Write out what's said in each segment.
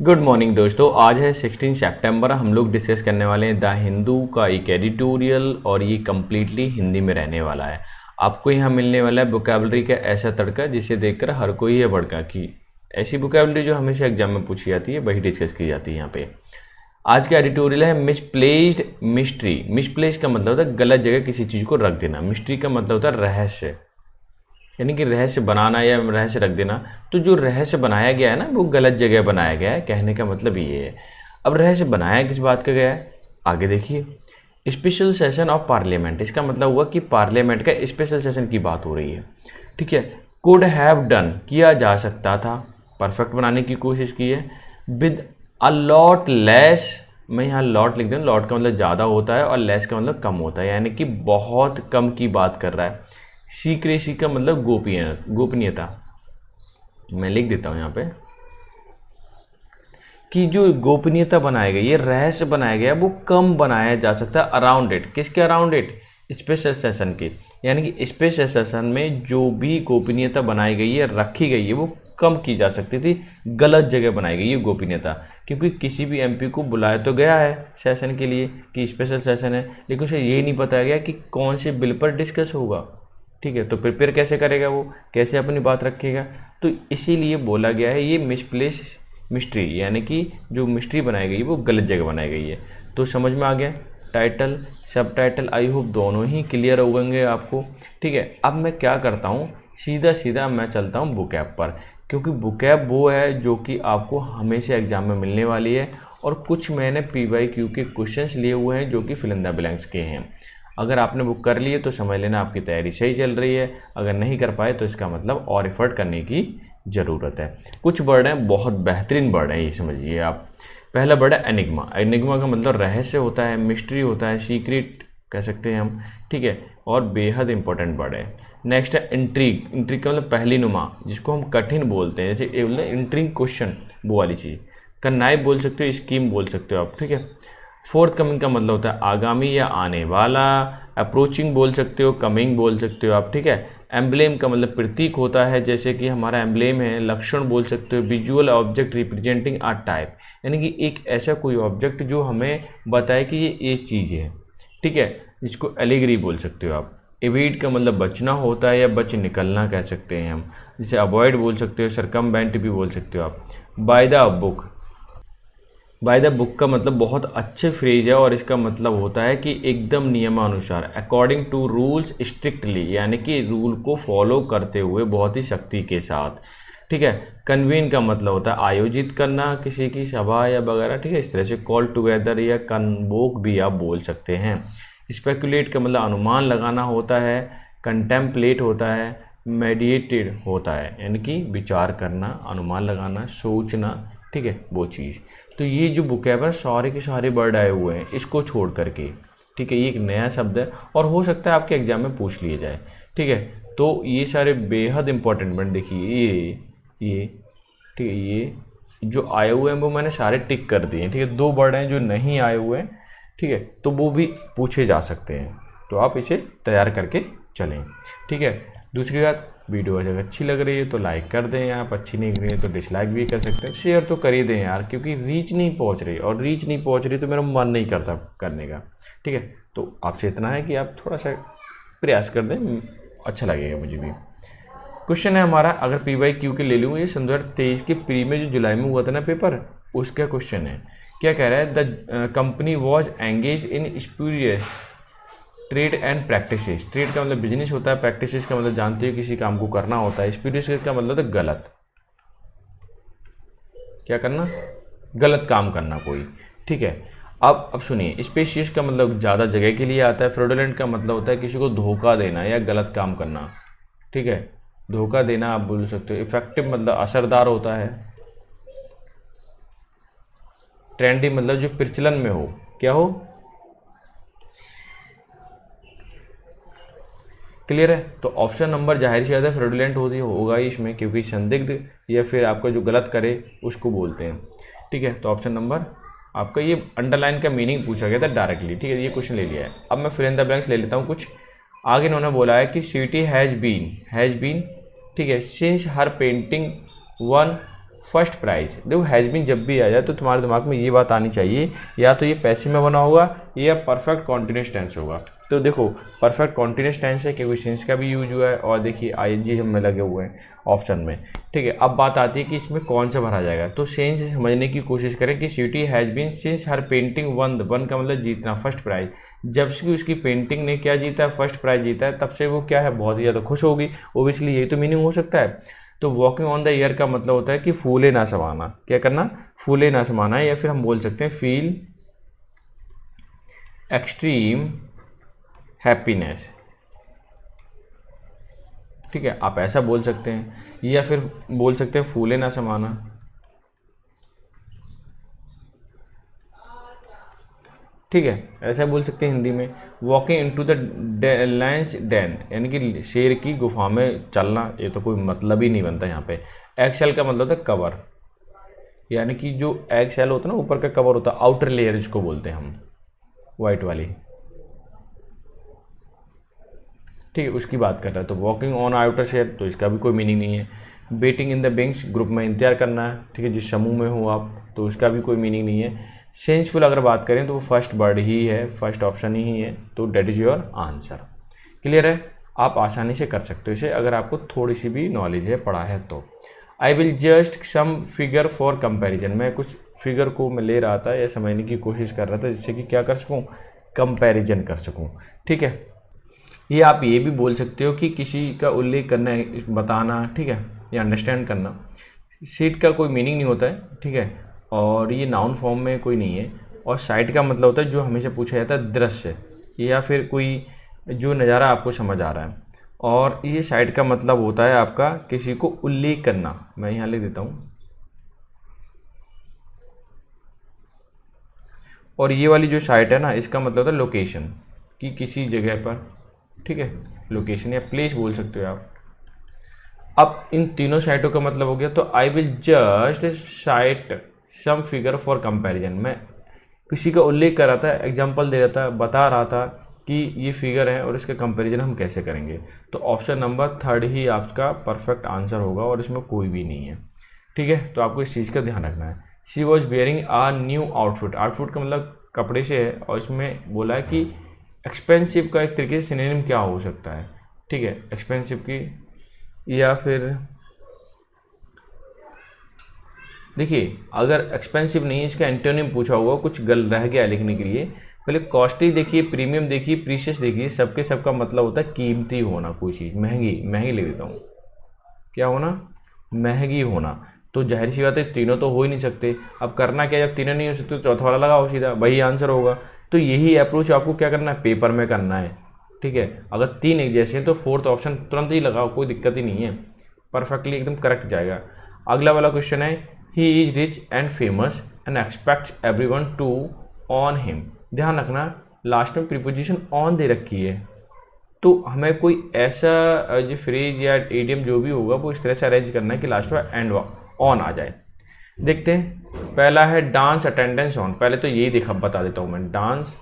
Good morning दोस्तों, आज है 16 सितंबर। हम लोग डिस्कस करने वाले हैं द हिंदू का एक एडिटोरियल और ये कम्प्लीटली हिंदी में रहने वाला है। आपको यहाँ मिलने वाला है वोकैबुलरी का ऐसा तड़का जिसे देखकर हर कोई है भड़का कि ऐसी वोकैबुलरी जो हमेशा एग्जाम में पूछी जाती है वही डिस्कस की जाती है यहाँ पे। आज का एडिटोरियल है मिसप्लेस्ड मिस्ट्री। मिसप्लेस्ड का मतलब होता है गलत जगह किसी चीज़ को रख देना। मिस्ट्री का मतलब होता है रहस्य, यानी कि रहस्य बनाना या रहस्य रख देना। तो जो रहस्य बनाया गया है ना वो गलत जगह बनाया गया है, कहने का मतलब ये है। अब रहस्य बनाया किस बात का गया है आगे देखिए। स्पेशल सेशन ऑफ पार्लियामेंट, इसका मतलब हुआ कि पार्लियामेंट का स्पेशल सेशन की बात हो रही है। ठीक है, कुड हैव डन, किया जा सकता था, परफेक्ट बनाने की कोशिश की है। विद अ लॉट लेस, मैं यहाँ लॉट लिख दूँ, लॉट का मतलब ज़्यादा होता है और लेस का मतलब कम होता है, यानी कि बहुत कम की बात कर रहा है। सीक्रेसी का मतलब गोपनीयता। मैं लिख देता हूँ यहाँ पे कि जो गोपनीयता बनाया गया, ये रहस्य बनाया गया, वो कम बनाया जा सकता है अराउंड इट। किसके अराउंड इट? स्पेशल सेशन के। यानी कि स्पेशल सेशन में जो भी गोपनीयता बनाई गई है, रखी गई है, वो कम की जा सकती थी। गलत जगह बनाई गई है गोपनीयता, क्योंकि किसी भी एमपी को बुलाया तो गया है सेशन के लिए कि स्पेशल सेशन है, लेकिन उसे ये नहीं बताया गया कि कौन से बिल पर डिस्कस होगा। ठीक है, तो प्रिपेयर कैसे करेगा, वो कैसे अपनी बात रखेगा। तो इसीलिए बोला गया है ये मिसप्लेस मिस्ट्री, यानी कि जो मिस्ट्री बनाई गई है वो गलत जगह बनाई गई है। तो समझ में आ गया। टाइटल सब टाइटल आई होप दोनों ही क्लियर होंगे आपको। ठीक है, अब मैं क्या करता हूँ, सीधा सीधा मैं चलता हूँ बुकैप पर, क्योंकि बुकैप वो है जो कि आपको हमेशा एग्जाम में मिलने वाली है। और कुछ मैंने PYQ के क्वेश्चंस लिए हुए हैं जो कि फिल इन द ब्लैंक्स के हैं। अगर आपने बुक कर लिए तो समझ लेना आपकी तैयारी सही चल रही है। अगर नहीं कर पाए तो इसका मतलब और एफर्ट करने की ज़रूरत है। कुछ वर्ड हैं, बहुत बेहतरीन वर्ड हैं, ये समझिए आप। पहला वर्ड है एनिग्मा। एनिग्मा का मतलब रहस्य होता है, मिस्ट्री होता है, सीक्रेट कह सकते हैं हम। ठीक है, और बेहद इंपॉर्टेंट वर्ड है। नेक्स्ट है इंट्रीग। इंट्रीग का मतलब पहली नुमा, जिसको हम कठिन बोलते हैं, जैसे बोलते हैं इंट्रीग क्वेश्चन, वो वाली चीज़। कन्नाइब बोल सकते हो, स्कीम बोल सकते हो आप। ठीक है, फोर्थ कमिंग का मतलब होता है आगामी या आने वाला। अप्रोचिंग बोल सकते हो, कमिंग बोल सकते हो आप। ठीक है, एम्ब्लेम का मतलब प्रतीक होता है, जैसे कि हमारा एम्ब्लेम है। लक्षण बोल सकते हो, visual object representing a type, यानी कि एक ऐसा कोई ऑब्जेक्ट जो हमें बताए कि ये चीज़ है। ठीक है, जिसको एलिगरी बोल सकते हो आप। एवीड का मतलब बचना होता है या बच निकलना कह सकते हैं हम, जिसे अवॉइड बोल सकते हो, सरकमवेंट भी बोल सकते हो आप। By the book. By the book का मतलब बहुत अच्छे फ्रेज है और इसका मतलब होता है कि एकदम नियमानुसार, अकॉर्डिंग टू रूल्स स्ट्रिक्टली, यानी कि रूल को फॉलो करते हुए बहुत ही सख्ती के साथ। ठीक है, कन्वीन का मतलब होता है आयोजित करना किसी की सभा या वगैरह। ठीक है, इस तरह से कॉल टुगेदर या कन्वोक भी आप बोल सकते हैं। स्पेकुलेट का मतलब अनुमान लगाना होता है। कंटेम्पलेट होता है। मेडिएटेड होता है, यानी कि विचार करना, अनुमान लगाना, सोचना। ठीक है, वो चीज़। तो ये जो बुकैब है सारे के सारे वर्ड आए हुए हैं इसको छोड़ करके। ठीक है, ये एक नया शब्द है और हो सकता है आपके एग्जाम में पूछ लिए जाए। ठीक है, तो ये सारे बेहद इंपॉर्टेंट वर्ड देखिए। ये ठीक है, ये जो आए हुए हैं वो मैंने सारे टिक कर दिए हैं। ठीक है, दो वर्ड हैं जो नहीं आए हुए हैं, ठीक है, तो वो भी पूछे जा सकते हैं, तो आप इसे तैयार करके चलें। ठीक है, दूसरी बात, वीडियो अगर अच्छी लग रही है तो लाइक कर दें, आप अच्छी नहीं लग रही है तो डिसलाइक भी कर सकते हैं। शेयर तो कर ही दें यार, क्योंकि रीच नहीं पहुंच रही, और रीच नहीं पहुंच रही तो मेरा मन नहीं करता करने का। ठीक है, तो आपसे इतना है कि आप थोड़ा सा प्रयास कर दें, अच्छा लगेगा मुझे भी। क्वेश्चन है हमारा, अगर PYQ के ले लूँ, ये सन 2023 के प्री में जो जुलाई में हुआ था ना पेपर, उसका क्वेश्चन है। क्या कह रहा है? The company was engage in spurious trade and practices. Trade का मतलब बिजनेस होता है, प्रैक्टिसेस का मतलब जानते हो किसी काम को करना होता है, स्पूरियस का मतलब है गलत, क्या करना, गलत काम करना कोई। ठीक है, अब सुनिए, स्पेशियस का मतलब ज़्यादा जगह के लिए आता है। फ्रॉडुलेंट का मतलब होता है किसी को धोखा देना या गलत काम करना। ठीक है, धोखा देना आप बोल सकते हो। इफेक्टिव मतलब असरदार होता है। ट्रेंडी मतलब जो प्रचलन में हो, क्या हो, क्लियर है। तो ऑप्शन नंबर जाहिर से ज़्यादा फ्रॉडुलेंट होगा ही इसमें, क्योंकि संदिग्ध या फिर आपका जो गलत करे उसको बोलते हैं। ठीक है, तो ऑप्शन नंबर आपका, ये अंडरलाइन का मीनिंग पूछा गया था डायरेक्टली। ठीक है, ये क्वेश्चन ले लिया है। अब मैं फिल इन द ब्लैंक्स ले लेता हूँ कुछ। आगे इन्होंने बोला है कि सिटी हैज़ बीन, ठीक है, since her painting won first prize. देखो हैज़ बीन जब भी आ जाए तो तुम्हारे दिमाग में ये बात आनी चाहिए, या तो ये पैसिव में बना होगा या परफेक्ट कॉन्टिन्यूस टेंस होगा। तो देखो परफेक्ट कॉन्टिन्यूस टेंस है क्योंकि सिंस का भी यूज हुआ है, और देखिए आईएनजी हम में लगे हुए हैं ऑप्शन में, ठीक है। अब बात आती है कि इसमें कौन सा भरा जाएगा, तो सेंस से समझने की कोशिश करें कि sweetie has been since her painting won का मतलब जीतना, फर्स्ट प्राइज। जब से उसकी पेंटिंग ने क्या जीता है, फर्स्ट प्राइज जीता है, तब से वो क्या है, बहुत ही ज़्यादा खुश होगी। ओबियसली यही तो मीनिंग हो सकता है। तो वॉकिंग ऑन द एयर का मतलब होता है कि फूले ना समाना, क्या करना, फूले ना समाना, या फिर हम बोल सकते हैं फील एक्सट्रीम हैप्पीनेस, ठीक है, आप ऐसा बोल सकते हैं, या फिर बोल सकते हैं फूले ना समाना, ठीक है, ऐसा बोल सकते हैं हिंदी में। Walking into the lion's den, यानी कि शेर की गुफा में चलना, ये तो कोई मतलब ही नहीं बनता यहाँ पे। एक्सेल का मतलब होता है कवर, यानी कि जो एक्सेल होता है ना, ऊपर का कवर होता है, आउटर लेयर जिसको बोलते हैं हम, वाइट वाली, ठीक है, उसकी बात कर रहा है। तो वॉकिंग ऑन आउटर शेयर, तो इसका भी कोई मीनिंग नहीं है। Waiting in the bench, group में इंतजार करना है, ठीक है, जिस समूह में हो आप, तो उसका भी कोई मीनिंग नहीं है। सेंसफुल अगर बात करें तो वो फर्स्ट वर्ड ही है, फर्स्ट ऑप्शन ही है, तो that is your answer. Clear है, आप आसानी से कर सकते हो इसे अगर आपको थोड़ी सी भी नॉलेज है, पढ़ा है तो। I will just sum figure for comparison, मैं कुछ फिगर को मैं ले रहा था या समझने की कोशिश कर रहा था, जिससे कि क्या कर सकूँ, कंपेरिजन कर सकूँ, ठीक है। ये आप ये भी बोल सकते हो कि किसी का उल्लेख करना है, बताना, ठीक है, या अंडरस्टैंड करना। सीट का कोई मीनिंग नहीं होता है, ठीक है, और ये नाउन फॉर्म में कोई नहीं है। और साइट का मतलब होता है जो हमेशा पूछा जाता है, दृश्य, या फिर कोई जो नज़ारा आपको समझ आ रहा है। और ये साइट का मतलब होता है आपका किसी को उल्लेख करना, मैं यहाँ लिख देता हूँ। और ये वाली जो साइट है ना, इसका मतलब होता है लोकेशन, कि किसी जगह पर, ठीक है, लोकेशन या प्लेस बोल सकते हो आप। अब इन तीनों साइटों का मतलब हो गया। तो I will just cite some figure for comparison, मैं किसी का उल्लेख कर रहा था, एग्जांपल दे रहा था, बता रहा था कि ये फिगर है और इसका कंपैरिजन हम कैसे करेंगे। तो ऑप्शन नंबर थर्ड ही आपका परफेक्ट आंसर होगा, और इसमें कोई भी नहीं है, ठीक है। तो आपको इस चीज़ का ध्यान रखना है। She was wearing a new outfit, outfit का मतलब कपड़े से है, और इसमें बोला है कि एक्सपेंसिव का एक तरीके से सिनोनिम क्या हो सकता है, ठीक है, एक्सपेंसिव की, या फिर देखिए अगर एक्सपेंसिव नहीं है, इसका एंटोनिम पूछा हुआ, कुछ गल रह गया लिखने के लिए। पहले कॉस्टली देखिए, प्रीमियम देखिए, प्रीशियस देखिए, सबके सबका मतलब होता है कीमती होना, कोई चीज़ महंगी, महंगी लिख देता हूँ, क्या होना, महंगी होना। तो जाहिर सी बात है तीनों तो हो ही नहीं सकते। अब करना क्या, जब तीनों नहीं हो सकते तो चौथा वाला लगाओ सीधा, वही आंसर होगा। तो यही अप्रोच आपको क्या करना है, पेपर में करना है, ठीक है। अगर तीन एक जैसे हैं तो फोर्थ ऑप्शन तुरंत ही लगाओ, कोई दिक्कत ही नहीं है, परफेक्टली एकदम करेक्ट जाएगा। अगला वाला क्वेश्चन है, he is rich and famous and expects everyone to on him. ध्यान रखना लास्ट में प्रीपोजिशन ऑन दे रखी है, तो हमें कोई ऐसा जो फ्रेज या इडियम जो भी होगा वो इस तरह से अरेंज करना है कि लास्ट में एंड ऑन आ जाए। देखते हैं, पहला है डांस अटेंडेंस ऑन। पहले तो यही देखा, बता देता हूं मैं, डांस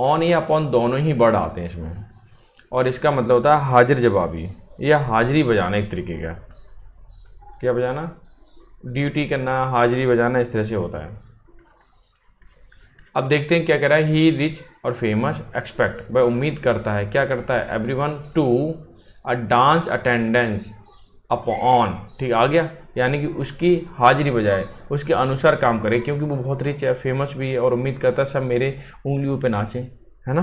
ऑन या अपॉन दोनों ही वर्ड आते हैं इसमें, और इसका मतलब होता है हाजिर जवाबी या हाजिरी बजाना, एक तरीके का, क्या बजाना, ड्यूटी करना, हाजिरी बजाना, इस तरह से होता है। अब देखते हैं क्या कह रहा है, ही रिच और फेमस एक्सपेक्ट, वह उम्मीद करता है, क्या करता है, everyone to a dance attendance upon, ठीक आ गया, यानी कि उसकी हाजिरी बजाए, उसके अनुसार काम करे, क्योंकि वो बहुत रिच है, फेमस भी है, और उम्मीद करता है सब मेरे उंगलियों पे नाचें, है ना।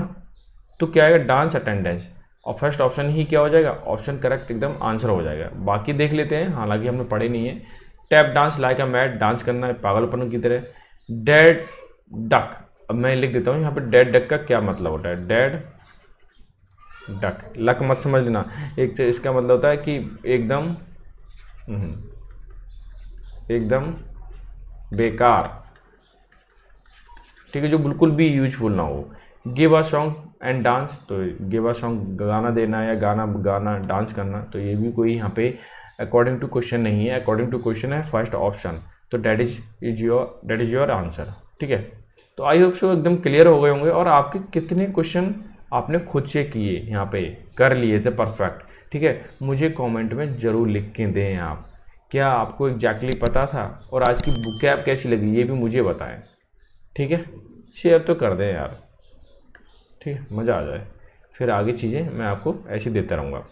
तो क्या आएगा, डांस अटेंडेंस, और फर्स्ट ऑप्शन ही क्या हो जाएगा, ऑप्शन करेक्ट एकदम आंसर हो जाएगा। बाकी देख लेते हैं, हालांकि हमने पढ़े नहीं है। Tap dance like a mad, dance करना है पागलपन की तरह। डेड डक, अब मैं लिख देता हूँ यहाँ पे, डेड डक का क्या मतलब होता है, डेड डक, लक मत समझ लेना, एक तो इसका मतलब होता है कि एकदम एकदम बेकार, ठीक है, जो बिल्कुल भी यूजफुल ना हो। Give a song and dance, तो गिव अ सॉन्ग गाना देना या गाना गाना डांस करना, तो ये भी कोई यहाँ पे अकॉर्डिंग टू क्वेश्चन नहीं है, अकॉर्डिंग टू क्वेश्चन है फर्स्ट ऑप्शन, तो डेट इज योर आंसर, ठीक है। तो आई होप सो एकदम क्लियर हो गए होंगे, और आपके कितने क्वेश्चन आपने खुद से किए, यहाँ पे कर लिए थे परफेक्ट। ठीक है, मुझे कमेंट में ज़रूर लिख के दें आप, क्या आपको एग्जैक्टली पता था, और आज की बुक कैप कैसी लगी ये भी मुझे बताएं। ठीक है, शेयर तो कर दें यार, ठीक है, मज़ा आ जाए, फिर आगे चीज़ें मैं आपको ऐसे देता रहूँगा।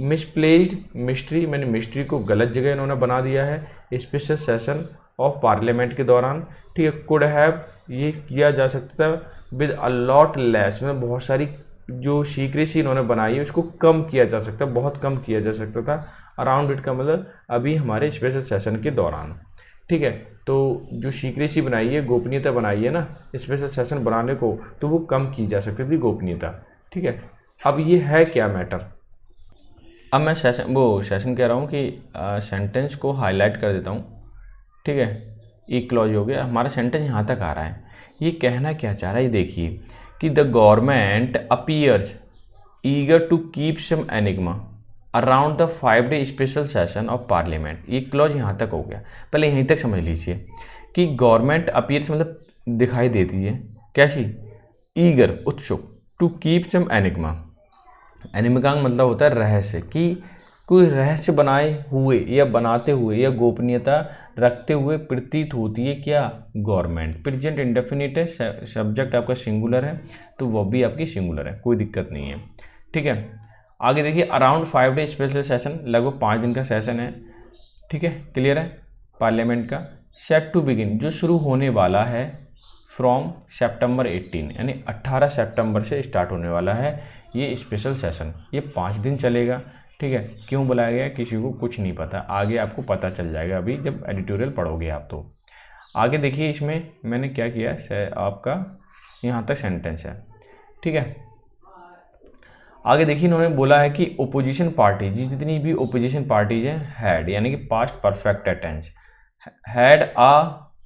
मिसप्लेस्ड मिस्ट्री, मैंने मिस्ट्री को गलत जगह इन्होंने बना दिया है स्पेशल सेशन ऑफ पार्लियामेंट के दौरान। ठीक है, कुड हैव ये किया जा सकता था विद अ लॉट लेस, में बहुत सारी जो सीक्रेसी इन्होंने बनाई है उसको कम किया जा सकता, बहुत कम किया जा सकता था। अराउंड इट का मतलब अभी हमारे स्पेशल सेशन के दौरान। ठीक है, तो जो सीक्रेसी बनाई है, गोपनीयता बनाई है ना स्पेशल सेशन बनाने को, तो वो कम की जा सकती थी गोपनीयता। ठीक है, अब ये है क्या मैटर, अब मैं सेशन कह रहा हूँ कि सेंटेंस को हाईलाइट कर देता हूँ। ठीक है, एक क्लॉज हो गया, हमारा सेंटेंस यहाँ तक आ रहा है। ये कहना क्या चाह रहा है, ये देखिए कि the government appears eager to keep some enigma around the 5-day special session of parliament. ये क्लॉज यहाँ तक हो गया, पहले यहीं तक समझ लीजिए कि गवर्नमेंट अपीयर्स मतलब दिखाई देती है, कैसी, ईगर उत्सुक, टू कीप सम एनिग्मा, एनिमिका मतलब होता है रहस्य, कि कोई रहस्य बनाए हुए या बनाते हुए या गोपनीयता रखते हुए प्रतीत होती है क्या, गवर्नमेंट। प्रेजेंट इंडेफिनिट है, सब्जेक्ट आपका सिंगुलर है तो वो भी आपकी सिंगुलर है, कोई दिक्कत नहीं है। ठीक है, आगे देखिए अराउंड 5-day स्पेशल सेशन, लगभग 5 दिन का सेशन है। ठीक है, क्लियर है, पार्लियामेंट का। सेट टू बिगिन, जो शुरू होने वाला है फ्रॉम September 18, यानी 18 सितंबर से स्टार्ट होने वाला है ये स्पेशल सेशन। ये 5 दिन चलेगा। ठीक है, क्यों बुलाया गया किसी को कुछ नहीं पता, आगे आपको पता चल जाएगा अभी जब एडिटोरियल पढ़ोगे आप। तो आगे देखिए इसमें मैंने क्या किया, आपका यहाँ तक सेंटेंस है। ठीक है, आगे देखिए इन्होंने बोला है कि ओपोजिशन पार्टी, जितनी भी ओपोजिशन पार्टीज हैं, हैड यानी कि past perfect tense, had a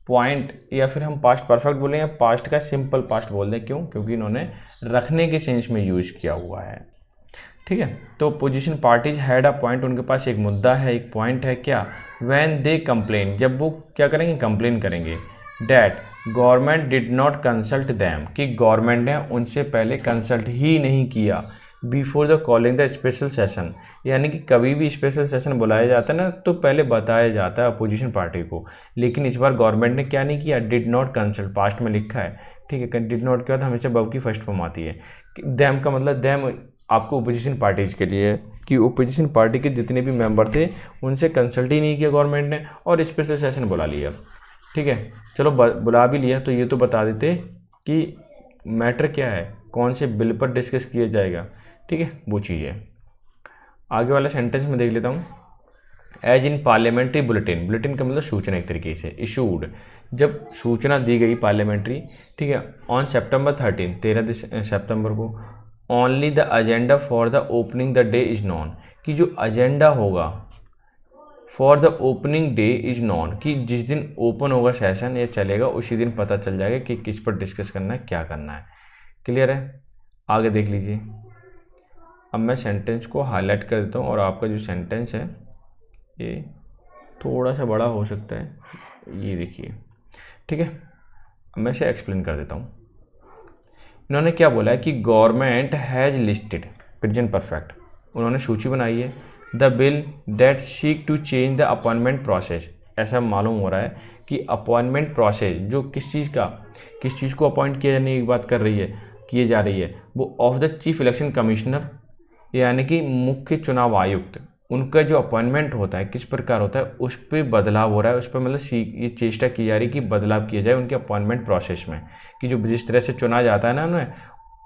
point, या फिर हम पास्ट परफेक्ट बोलें या पास्ट का सिंपल पास्ट बोल दें, क्यों, क्योंकि इन्होंने रखने के सेंस में यूज किया हुआ है। ठीक है, तो position parties had a point, उनके पास एक मुद्दा है, एक पॉइंट है, क्या, व्हेन दे कंप्लेन, जब वो क्या करेंगे, कंप्लेन करेंगे, that government did not consult them, कि गवर्नमेंट ने उनसे पहले कंसल्ट ही नहीं किया, before the calling the special session, यानी कि कभी भी स्पेशल सेशन बुलाया जाता है ना तो पहले बताया जाता है अपोजिशन पार्टी को, लेकिन इस बार गवर्नमेंट ने क्या नहीं किया, डिड नॉट कंसल्ट, पास्ट में लिखा है। ठीक है, डिड नॉट के बाद हमेशा वर्ब की फर्स्ट फॉर्म आती है। दैम का मतलब दैम आपको ओपोजिशन पार्टीज़ के लिए है कि ओपोजिशन पार्टी के जितने भी मेंबर थे उनसे कंसल्ट ही नहीं किया गवर्नमेंट ने और स्पेशल सेशन बुला लिया। ठीक है, चलो बुला भी लिया तो ये तो बता देते कि मैटर क्या है, कौन से बिल पर डिस्कस किया जाएगा। ठीक है, वो चीज़ है। आगे वाला सेंटेंस में देख लेता हूँ, as in parliamentary bulletin, bulletin का मतलब सूचना एक तरीके से, इशूड, जब सूचना दी गई पार्लियामेंट्री, ठीक है, ऑन September 13, 13 सितंबर को, only the agenda for the opening the day is non, कि जो एजेंडा होगा for the opening day is non, कि जिस दिन ओपन होगा सेशन या चलेगा उसी दिन पता चल जाएगा कि किस पर डिस्कस करना है, क्या करना है। क्लियर है, आगे देख लीजिए। अब मैं सेंटेंस को हाईलाइट कर देता हूँ और आपका जो सेंटेंस है ये थोड़ा सा बड़ा हो सकता है, ये देखिए। ठीक है, अब मैं इसे एक्सप्लेन कर देता हूँ। इन्होंने क्या बोला है कि government has listed, present perfect, उन्होंने सूची बनाई है, the bill that seek to change the appointment process, ऐसा मालूम हो रहा है कि अपॉइंटमेंट प्रोसेस जो किस चीज़ को अपॉइंट किया जाने की बात कर रही है, किए जा रही है, वो of the chief election commissioner, यानी कि मुख्य चुनाव आयुक्त, उनका जो अपॉइंटमेंट होता है किस प्रकार होता है उस पर बदलाव हो रहा है, उस पर मतलब ये चेष्टा की जा रही है कि बदलाव किया जाए उनके अपॉइंटमेंट प्रोसेस में, कि जो जिस तरह से चुना जाता है ना उन्हें,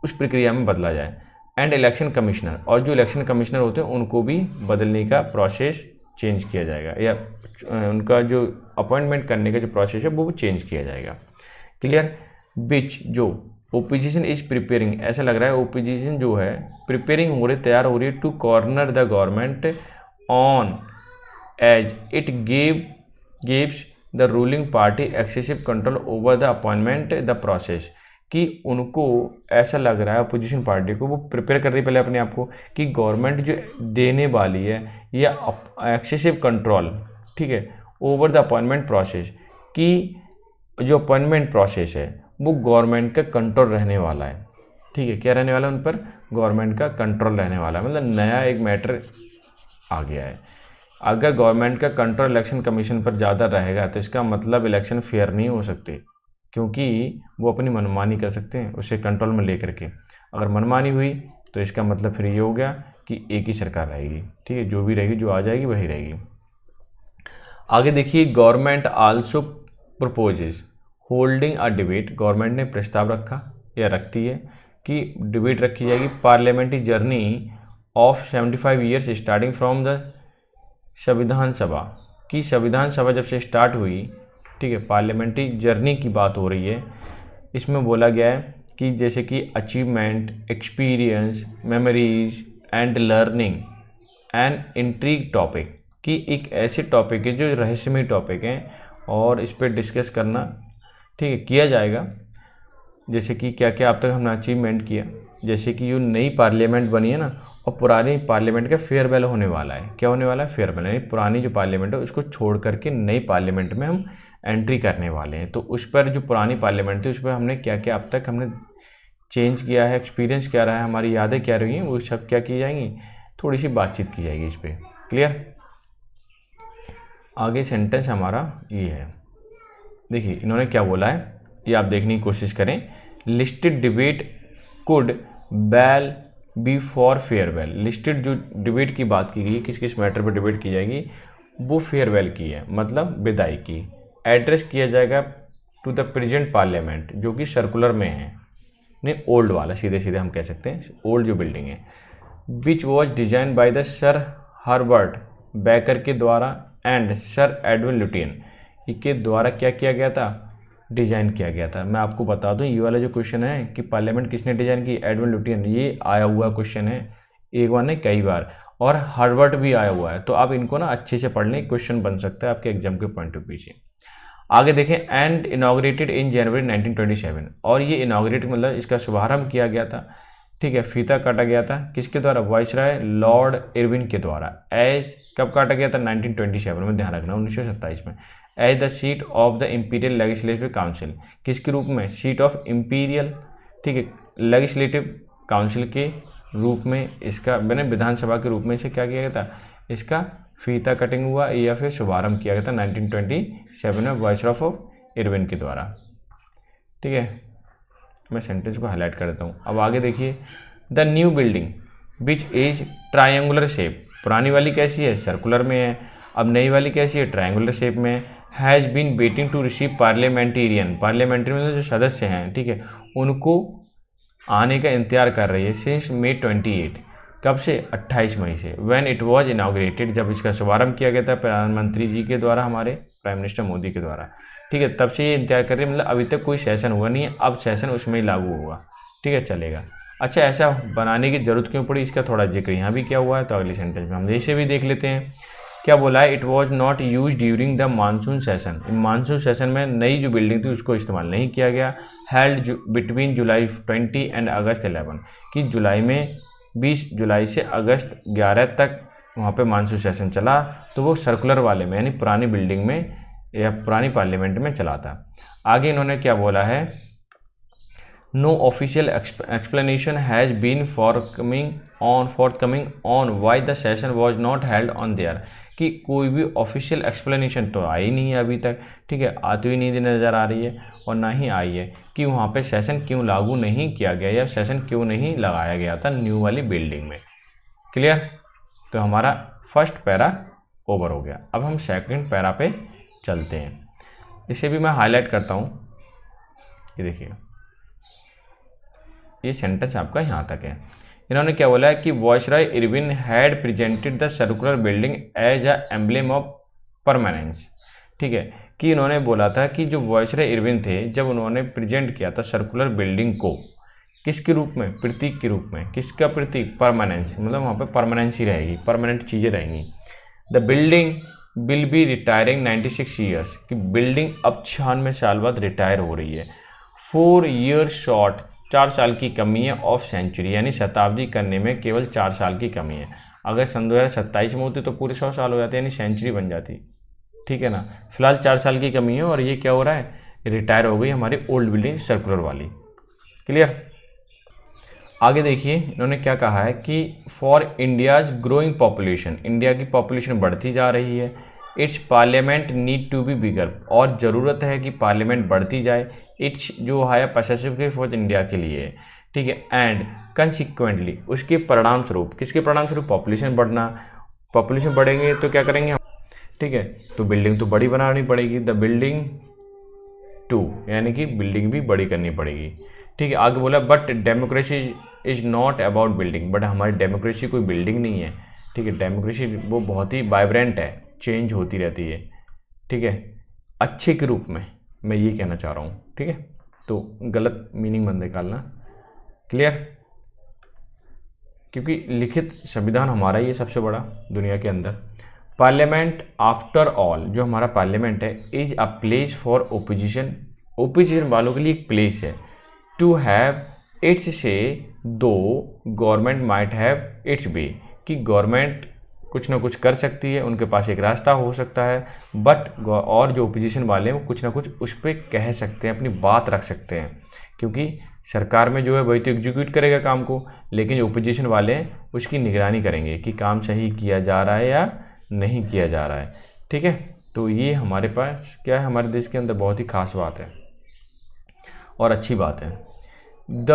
उस प्रक्रिया में बदला जाए। एंड इलेक्शन कमिश्नर, और जो इलेक्शन कमिश्नर होते हैं उनको भी बदलने का प्रोसेस चेंज किया जाएगा, या उनका जो अपॉइंटमेंट करने का जो प्रोसेस है वो चेंज किया जाएगा। क्लियर, बिच जो ओपोजिशन इज प्रिपेयरिंग, ऐसा लग रहा है ओपोजिशन जो है प्रिपेयरिंग हो रही, तैयार हो रही है, to corner the government on as it gives the ruling party excessive control over the appointment the process, कि उनको ऐसा लग रहा है अपोजिशन पार्टी को, वो प्रिपेयर कर रही है पहले अपने आप को कि गवर्नमेंट जो देने वाली है या एक्सेसिव कंट्रोल, ठीक है, ओवर द अपॉइंटमेंट प्रोसेस, कि जो अपॉइंटमेंट प्रोसेस है वो गवर्नमेंट का कंट्रोल रहने वाला है। ठीक है, क्या रहने वाला है उन पर, गवर्नमेंट का कंट्रोल रहने वाला है, मतलब नया एक मैटर आ गया है। अगर गवर्नमेंट का कंट्रोल इलेक्शन कमीशन पर ज़्यादा रहेगा तो इसका मतलब इलेक्शन फेयर नहीं हो सकते, क्योंकि वो अपनी मनमानी कर सकते हैं उसे कंट्रोल में लेकर के। अगर मनमानी हुई तो इसका मतलब फिर ये हो गया कि एक ही सरकार रहेगी, ठीक है, जो भी रहेगी, जो आ जाएगी वही रहेगी। आगे देखिए, government also proposes holding a debate, government ने प्रस्ताव रखा या रखती है कि डिबेट रखी जाएगी parliamentary journey of 75 years starting from the संविधान सभा, की संविधान सभा जब से स्टार्ट हुई, ठीक है, पार्लियामेंट्री जर्नी की बात हो रही है। इसमें बोला गया है कि जैसे कि achievement, experience, memories and learning and intrigue topic, कि एक ऐसे टॉपिक है जो रहस्यमय टॉपिक हैं और इस पर डिस्कस करना, ठीक है, किया जाएगा। जैसे कि क्या क्या अब तक हमने अचीवमेंट किया, जैसे कि जो नई पार्लियामेंट बनी है ना, और पुरानी पार्लियामेंट का फेयरवेल होने वाला है। क्या होने वाला है, फेयरवेल, यानी पुरानी जो पार्लियामेंट है उसको छोड़ करके नई पार्लियामेंट में हम एंट्री करने वाले हैं। तो उस पर जो पुरानी पार्लियामेंट थी उस पर हमने क्या क्या अब तक हमने चेंज किया है, एक्सपीरियंस क्या रहा है, हमारी यादें क्या रही हैं, वो सब क्या की जाएंगी, थोड़ी सी बातचीत की जाएगी इस पर। क्लियर। आगे सेंटेंस हमारा ये है, देखिए इन्होंने क्या बोला है, ये आप देखने की कोशिश करें। लिस्टेड डिबेट कुड बैल बी फॉर फेयरवेल, लिस्टेड जो डिबेट की बात की गई है, किस किस मैटर पर डिबेट की जाएगी, वो फेयरवेल की है, मतलब विदाई की। एड्रेस किया जाएगा टू द प्रेजेंट पार्लियामेंट, जो कि सर्कुलर में है, नहीं ओल्ड वाला, सीधे सीधे हम कह सकते हैं ओल्ड जो बिल्डिंग है। Which was design by the sir Herbert baker के द्वारा एंड सर एडविन लुटियन के द्वारा क्या किया गया था, डिजाइन किया गया था। मैं आपको बता दूं, ये वाला जो क्वेश्चन है कि पार्लियामेंट किसने डिजाइन की, एडविन लुटियन, ये आया हुआ क्वेश्चन है, एक बार नहीं कई बार, और हर्बर्ट भी आया हुआ है। तो आप इनको ना अच्छे से पढ़ लें, क्वेश्चन बन सकता है आपके एग्जाम के पॉइंट ऑफ व्यू से। आगे देखें, एंड इनॉग्रेटेड इन जनवरी 1927, और ये इनॉग्रेट मतलब इसका शुभारंभ किया गया था, ठीक है, फीता काटा गया था किसके द्वारा, वाइसराय लॉर्ड इरविन के द्वारा। एज कब काटा गया था, 1927 में, ध्यान रखना 1927 में। As the seat of the imperial legislative council, किसके रूप में, सीट ऑफ इम्पीरियल, ठीक है, लेजिस्लेटिव काउंसिल के रूप में इसका मैंने विधानसभा के रूप में इसे क्या किया गया था, इसका फीता कटिंग हुआ या फिर शुभारंभ किया गया था 1927 में वाइसरॉय ऑफ इरविन के द्वारा। ठीक है, मैं सेंटेंस को हाईलाइट कर देता हूँ। अब आगे देखिए, the new building which is triangular shape, पुरानी वाली कैसी है, सर्कुलर में है, अब नई वाली कैसी है, ट्रायंगुलर शेप में। Has been waiting to receive parliamentarian, parliamentary में जो सदस्य हैं, ठीक है, उनको आने का इंतजार कर रही है सिंस May 28, कब से, 28 मई से। व्हेन इट वाज इनॉग्रेटेड, जब इसका शुभारंभ किया गया था प्रधानमंत्री जी के द्वारा, हमारे प्राइम मिनिस्टर मोदी के द्वारा, ठीक है, तब से ये इंतजार कर रहे हैं, मतलब अभी तक कोई सेशन हुआ नहीं है, अब सेशन उसमें ही लागू होगा, ठीक है, चलेगा। अच्छा, ऐसा बनाने की जरूरत क्यों पड़ी, इसका थोड़ा जिक्र यहाँ भी क्या हुआ है, तो अगले सेंटेंस में हम इसे भी देख लेते हैं। क्या बोला है, it was not use during the monsoon session, monsoon session में नई जो बिल्डिंग थी उसको इस्तेमाल नहीं किया गया। Held between July 20 and August 11, कि जुलाई में 20 जुलाई से अगस्त 11 तक वहाँ पे मानसून सेशन चला, तो वो सर्कुलर वाले में यानी पुरानी बिल्डिंग में या पुरानी पार्लियामेंट में चला था। आगे इन्होंने क्या बोला है, no official explanation has been forthcoming on why the session was not held on there, कि कोई भी ऑफिशियल एक्सप्लेनेशन तो आई नहीं है अभी तक, ठीक है, आती हुई नहीं नज़र आ रही है और ना ही आई है कि वहाँ पे सेशन क्यों लागू नहीं किया गया या सेशन क्यों नहीं लगाया गया था न्यू वाली बिल्डिंग में। क्लियर, तो हमारा फर्स्ट पैरा ओवर हो गया। अब हम सेकंड पैरा पे चलते हैं, इसे भी मैं हाईलाइट करता हूँ। ये देखिए, ये सेंटेंस आपका यहाँ तक है। इन्होंने क्या बोला है कि viceroy Irwin had presented the circular building as a emblem of permanence, ठीक है, कि इन्होंने बोला था कि जो वाइसरॉय इरविन थे, जब उन्होंने प्रेजेंट किया था सर्कुलर बिल्डिंग को, किसके रूप में, प्रतीक के रूप में। किसका प्रतीक, परमानेंस, मतलब वहाँ पे परमानेंस ही रहेगी, परमानेंट चीज़ें रहेंगी। The building will be retiring 96 years, कि बिल्डिंग अब 96 साल बाद रिटायर हो रही है। 4 ईयर शॉर्ट, 4 साल की कमी है, ऑफ सेंचुरी, यानी शताब्दी करने में केवल 4 साल की कमी है। अगर सन 2027 में होती तो पूरे 100 साल हो जाते, यानी सेंचुरी बन जाती, ठीक है ना। फिलहाल 4 साल की कमी है और ये क्या हो रहा है, रिटायर हो गई हमारी ओल्ड बिल्डिंग सर्कुलर वाली। क्लियर। आगे देखिए इन्होंने क्या कहा है कि for India's growing population, India की पॉपुलेशन बढ़ती जा रही है, it's parliament need to be bigger, और ज़रूरत है कि पार्लियामेंट बढ़ती जाए, इट्स जो है पसेसिव फॉर इंडिया के लिए, ठीक है, एंड कंसिक्वेंटली उसके परिणाम स्वरूप, किसके परिणाम स्वरूप, पॉपुलेशन बढ़ना, पॉपुलेशन बढ़ेंगे तो क्या करेंगे हम, ठीक है, तो बिल्डिंग तो बड़ी बनानी पड़ेगी, द बिल्डिंग टू, यानी कि बिल्डिंग भी बड़ी करनी पड़ेगी, ठीक है। आगे बोला but democracy is not about building, but हमारी डेमोक्रेसी कोई बिल्डिंग नहीं है, ठीक है, डेमोक्रेसी वो बहुत ही वाइब्रेंट है, चेंज होती रहती है, ठीक है, अच्छे के रूप में, मैं ये कहना चाह रहा हूँ, ठीक है, तो गलत मीनिंग मत निकालना, क्लियर, क्योंकि लिखित संविधान हमारा ही है सबसे बड़ा दुनिया के अंदर। पार्लियामेंट आफ्टर ऑल, जो हमारा पार्लियामेंट है, is a place for opposition, opposition वालों के लिए एक प्लेस है, टू हैव इट्स से, दो गवर्नमेंट माइट हैव इट्स वे, कि गवर्नमेंट कुछ ना कुछ कर सकती है, उनके पास एक रास्ता हो सकता है, बट और जो ओपोजिशन वाले हैं वो कुछ ना कुछ उस पर कह सकते हैं, अपनी बात रख सकते हैं, क्योंकि सरकार में जो है वही तो एग्जीक्यूट करेगा काम को, लेकिन जो ओपोजिशन वाले हैं उसकी निगरानी करेंगे कि काम सही किया जा रहा है या नहीं किया जा रहा है, ठीक है। तो ये हमारे पास क्या है, हमारे देश के अंदर बहुत ही खास बात है और अच्छी बात है। The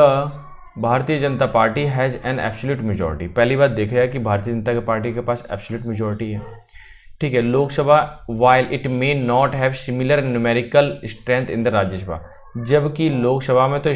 Bharatiya Janata party has an absolute majority, पहली बात देखा है कि भारतीय जनता पार्टी के पास एब्सोल्यूट मेजॉरिटी है, ठीक है। Lok Sabha while it may not have similar numerical strength in the Rajya Sabha, जबकि लोकसभा में तो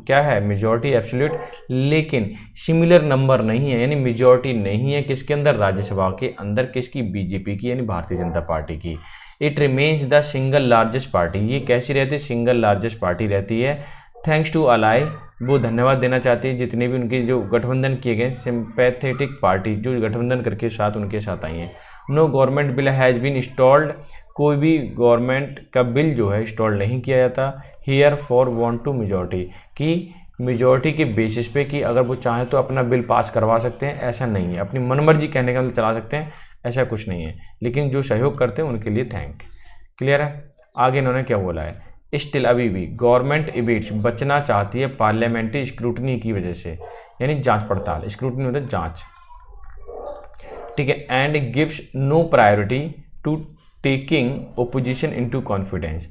क्या है मेजॉरिटी एब्सोल्यूट, लेकिन सिमिलर नंबर नहीं है, यानी मेजॉरिटी नहीं है किसके अंदर, राज्यसभा के अंदर, किसकी, बीजेपी की, यानी भारतीय जनता पार्टी की। It remains the single largest party, ये कैसी रहती है, सिंगल लार्जेस्ट पार्टी रहती है, थैंक्स टू अलाई, वो धन्यवाद देना चाहती है जितने भी उनके जो गठबंधन किए गए सिंपैथेटिक पार्टी, जो गठबंधन करके साथ उनके साथ आई हैं। No government bill has been installed, कोई भी गवर्नमेंट का बिल जो है इंस्टॉल नहीं किया जाता, here for want to majority, कि मेजॉरिटी के बेसिस पे कि अगर वो चाहें तो अपना बिल पास करवा सकते हैं, ऐसा नहीं है, अपनी मनमर्जी कहने का मतलब चला सकते हैं, ऐसा कुछ नहीं है, लेकिन जो सहयोग करते हैं उनके लिए थैंक, क्लियर है। आगे इन्होंने क्या बोला है, स्टिल अभी भी गवर्नमेंट इबिट्स, बचना चाहती है पार्लियामेंट्री स्क्रूटनी की वजह से, यानी जांच पड़ताल, स्क्रूटनी मतलब जांच, ठीक है, and gives no priority to taking opposition into confidence,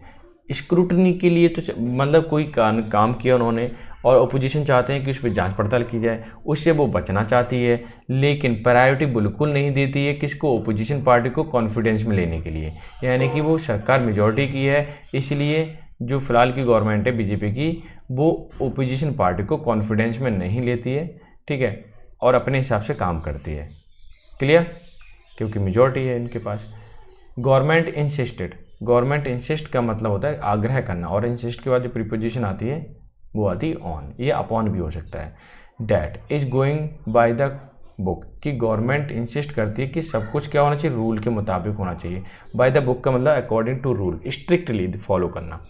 scrutiny के लिए तो मतलब कोई काम किया उन्होंने और ओपोजिशन चाहते हैं कि उस पर जांच पड़ताल की जाए, उससे वो बचना चाहती है, लेकिन प्रायोरिटी बिल्कुल नहीं देती है किसको, ओपोजिशन पार्टी को कॉन्फिडेंस में लेने के लिए, यानी कि वो सरकार मेजॉरिटी की है, इसलिए जो फिलहाल की गवर्नमेंट है बीजेपी की, वो ओपोजिशन पार्टी को कॉन्फिडेंस में नहीं लेती है, ठीक है, और अपने हिसाब से काम करती है, क्लियर, क्योंकि मेजॉरिटी है इनके पास। गवर्नमेंट इंसिस्टेड, गवर्नमेंट इंसिस्ट का मतलब होता है आग्रह करना, और इंसिस्ट के बाद जो प्रीपोजिशन आती है वो आती है ऑन, ये अपॉन भी हो सकता है। That is going by the book, कि गवर्नमेंट इंसिस्ट करती है कि सब कुछ क्या होना चाहिए, रूल के मुताबिक होना चाहिए, बाय द बुक का मतलब according to rule, strictly follow करना,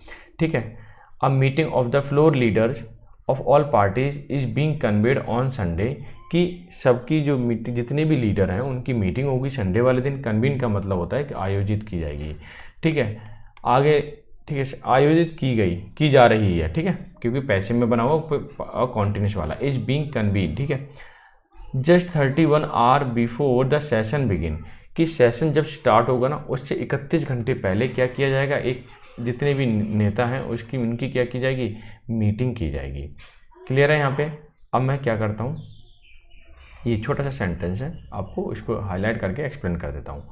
ठीक है। A meeting of the floor leaders of all parties is being convened on Sunday, कि सबकी जो मीटिंग, जितने भी लीडर हैं उनकी मीटिंग होगी संडे वाले दिन, कन्वीन का मतलब होता है कि आयोजित की जाएगी, ठीक है। आगे ठीक है, आयोजित की जा रही है, ठीक है, क्योंकि पैसे में बना हुआ कॉन्टिन्यूस वाला, इज बीइंग कन्वीन, ठीक है, just 31 hour before the session begin, कि सेशन जब स्टार्ट होगा ना उससे 31 घंटे पहले क्या किया जाएगा, एक जितने भी नेता हैं उसकी उनकी क्या की जाएगी, मीटिंग की जाएगी, क्लियर है यहाँ पे। अब मैं क्या करता हूँ, ये छोटा सा सेंटेंस है, आपको इसको हाईलाइट करके एक्सप्लेन कर देता हूँ।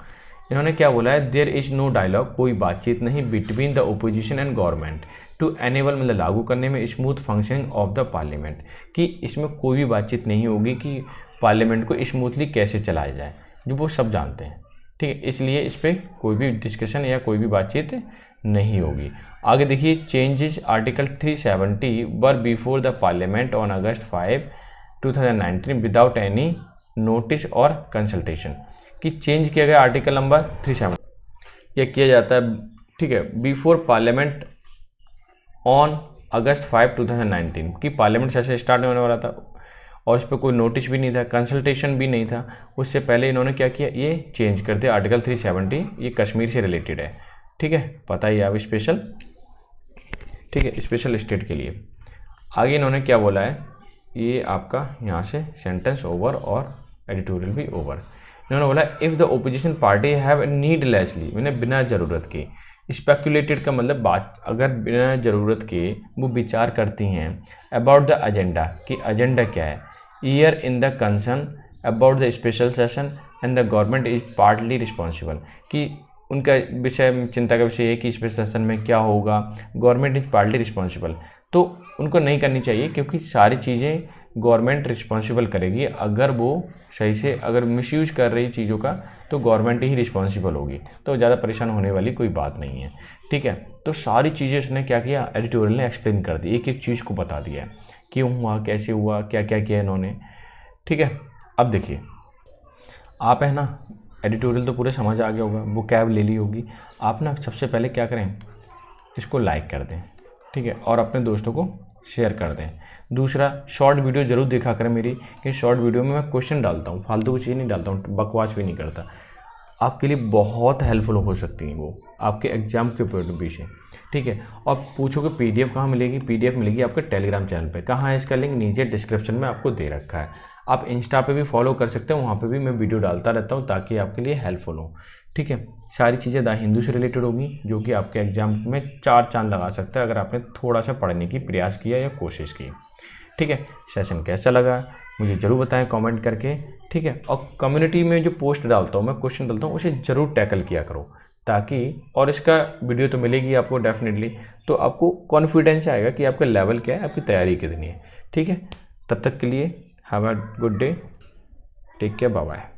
इन्होंने क्या बोला है, देयर इज़ नो डायलॉग, कोई बातचीत नहीं, between the opposition and government to enable, मतलब लागू करने में, smooth functioning of the parliament, कि इसमें कोई भी बातचीत नहीं होगी कि पार्लियामेंट को स्मूथली कैसे चलाया जाए, जो वो सब जानते हैं, ठीक है, इसलिए इस पर कोई भी डिस्कशन या कोई भी बातचीत नहीं होगी। आगे देखिए, changes article 370 were before the parliament on August 5, 2019 without any notice और कंसल्टेशन, कि चेंज किया गया आर्टिकल नंबर 370, यह किया जाता है, ठीक है, बिफोर पार्लियामेंट ऑन अगस्त 5, 2019, कि पार्लियामेंट जैसे स्टार्ट होने वाला था और उस पर कोई नोटिस भी नहीं था, कंसल्टेशन भी नहीं था, उससे पहले इन्होंने क्या किया, ये चेंज कर दिया आर्टिकल 370, ये कश्मीर से रिलेटेड है, ठीक है, पता ही आप स्पेशल, ठीक है, स्पेशल स्टेट के लिए। आगे इन्होंने क्या बोला है, ये आपका यहाँ से सेंटेंस ओवर और एडिटोरियल भी ओवर। इन्होंने बोला if the opposition party have needlessly, मैंने बिना ज़रूरत के, स्पेकुलेटेड का मतलब बात, अगर बिना ज़रूरत के वो विचार करती हैं अबाउट द एजेंडा, कि एजेंडा क्या है, year in the concern about the special session and the government is partly responsible, कि उनका विषय, चिंता का विषय है कि स्पेशल सेशन में क्या होगा, गवर्नमेंट इज पार्टली रिस्पॉन्सिबल, तो उनको नहीं करनी चाहिए क्योंकि सारी चीज़ें गवर्नमेंट रिस्पॉन्सिबल करेगी। अगर वो सही से अगर मिसयूज कर रही चीज़ों का तो गवर्नमेंट ही रिस्पॉन्सिबल होगी, तो ज़्यादा परेशान होने वाली कोई बात नहीं है। ठीक है, तो सारी चीज़ें उसने क्या किया, एडिटोरियल ने एक्सप्लेन कर दी, एक एक चीज़ को बता दिया, क्यों हुआ, कैसे हुआ, क्या क्या किया इन्होंने। ठीक है, अब देखिए आप है ना, एडिटोरियल तो पूरे समझ आ गया होगा, वो कैब ले ली होगी। आप ना सबसे पहले क्या करें, इसको लाइक कर दें, ठीक है, और अपने दोस्तों को शेयर कर दें। दूसरा, शॉर्ट वीडियो ज़रूर देखा करें मेरी, कि शॉर्ट वीडियो में मैं क्वेश्चन डालता हूँ, फालतू की चीज़ नहीं डालता हूँ, बकवास भी नहीं करता। आपके लिए बहुत हेल्पफुल हो सकती हैं वो आपके एग्जाम के पीछे। ठीक है, और पूछोगे पीडीएफ कहाँ मिलेगी, पीडीएफ मिलेगी आपके टेलीग्राम चैनल पे। कहाँ है इसका लिंक, नीचे डिस्क्रिप्शन में आपको दे रखा है। आप इंस्टा पे भी फॉलो कर सकते हो, वहाँ पे भी मैं वीडियो डालता रहता हूँ ताकि आपके लिए हेल्पफुल हो। ठीक है, सारी चीज़ें द हिंदू से रिलेटेड होगी, जो कि आपके एग्जाम में 4 चांद लगा सकता है अगर आपने थोड़ा सा पढ़ने की प्रयास किया या कोशिश की। ठीक है, सेशन कैसा लगा मुझे ज़रूर बताएं कमेंट करके। ठीक है, और कम्युनिटी में जो पोस्ट डालता हूँ मैं, क्वेश्चन डालता हूँ, उसे ज़रूर टैकल किया करो ताकि, और इसका वीडियो तो मिलेगी आपको डेफिनेटली, तो आपको कॉन्फिडेंस आएगा कि आपका लेवल क्या है, आपकी तैयारी कितनी है। ठीक है, तब तक के लिए have a good day, take care, bye bye.